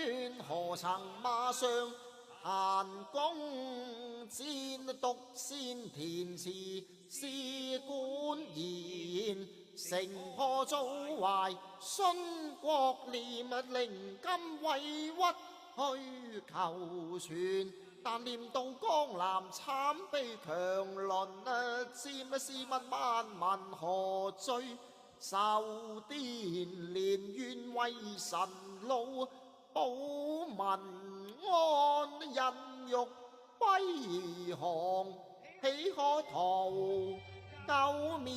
遠，何曾馬上閒弓箭，獨先填詞是管弦，城破造壞殉國念，寧甘委屈去求全。但念到江南慘悲強鄰，沾試問萬民何罪？受癲連願為臣勞，保民安，忍辱歸降，豈可圖舊面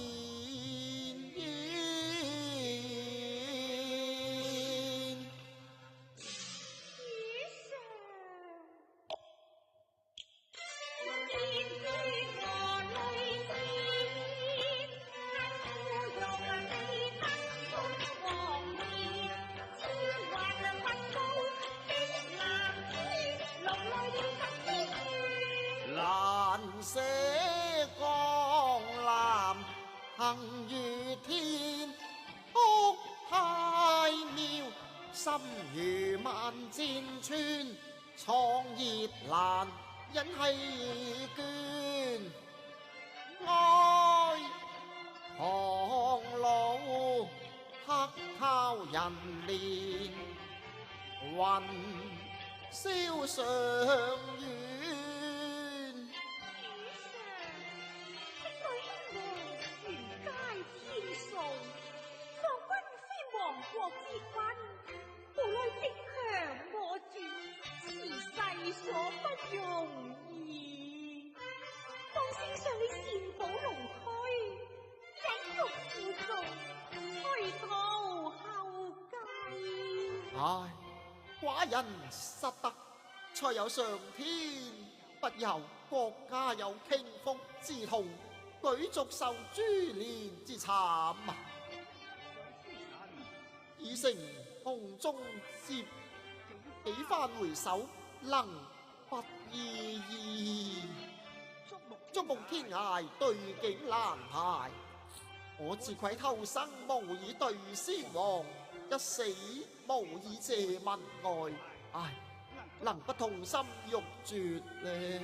難捨江南行如天，屋太廟心如萬箭穿，創業難忍氣捐，哀唐老黑烤人憐，雲霄上遠。亡國之君，無奈敵強我絕，是世所不容易。當先上你善保龍軀，忍辱負重，推逃後繼。唉，寡人失德，才有上天不由，國家有傾覆之痛，舉族受株連之慘啊！已成空中接，幾番回首能不依依？觸目天涯，對景難排。我自愧偷生，無以對先王，一死無以謝民哀。唉，能不痛心欲絕呢？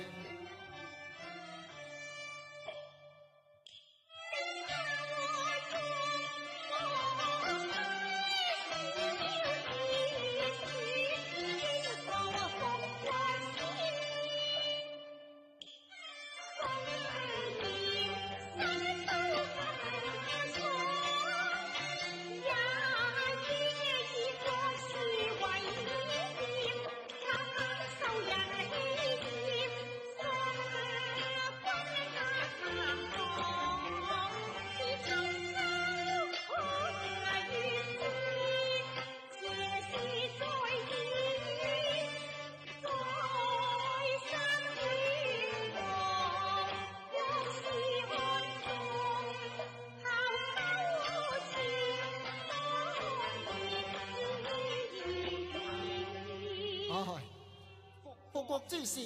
復國之事，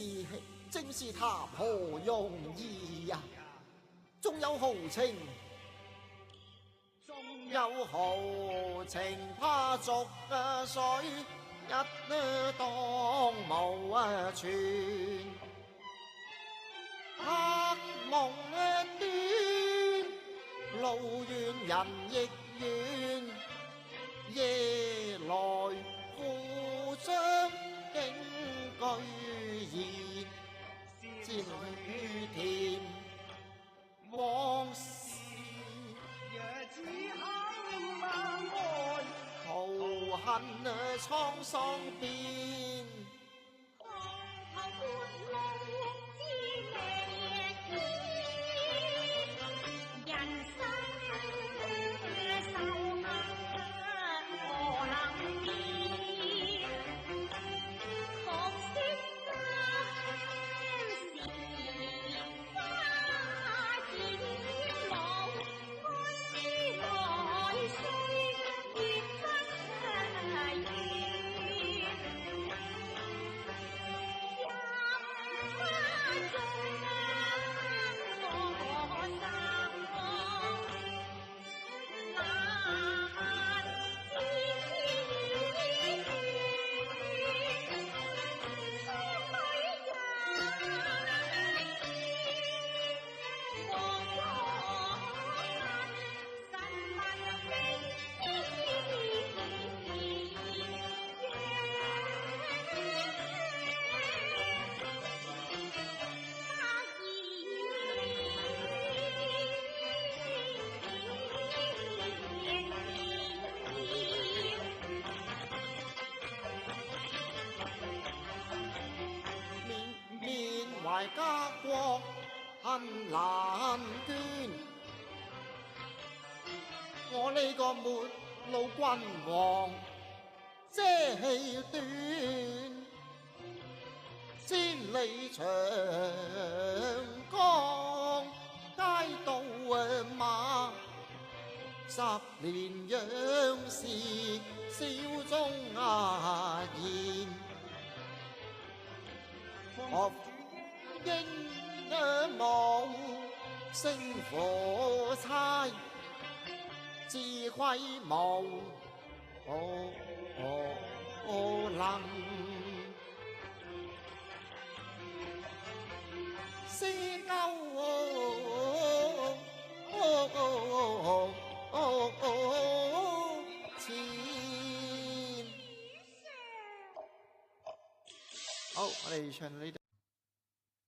正是談何容易呀！縱有豪情，怕逐水一當無存。黑夢短，路遠人亦遠，夜來互相驚居然，漸與甜往事徒恨滄桑變。大家國很難捐。我呢個末路君王遮氣短，千里長江街道馬，10年央視笑中言，學英仰慕星火差，自規無能，思前。好，我哋唱到呢度。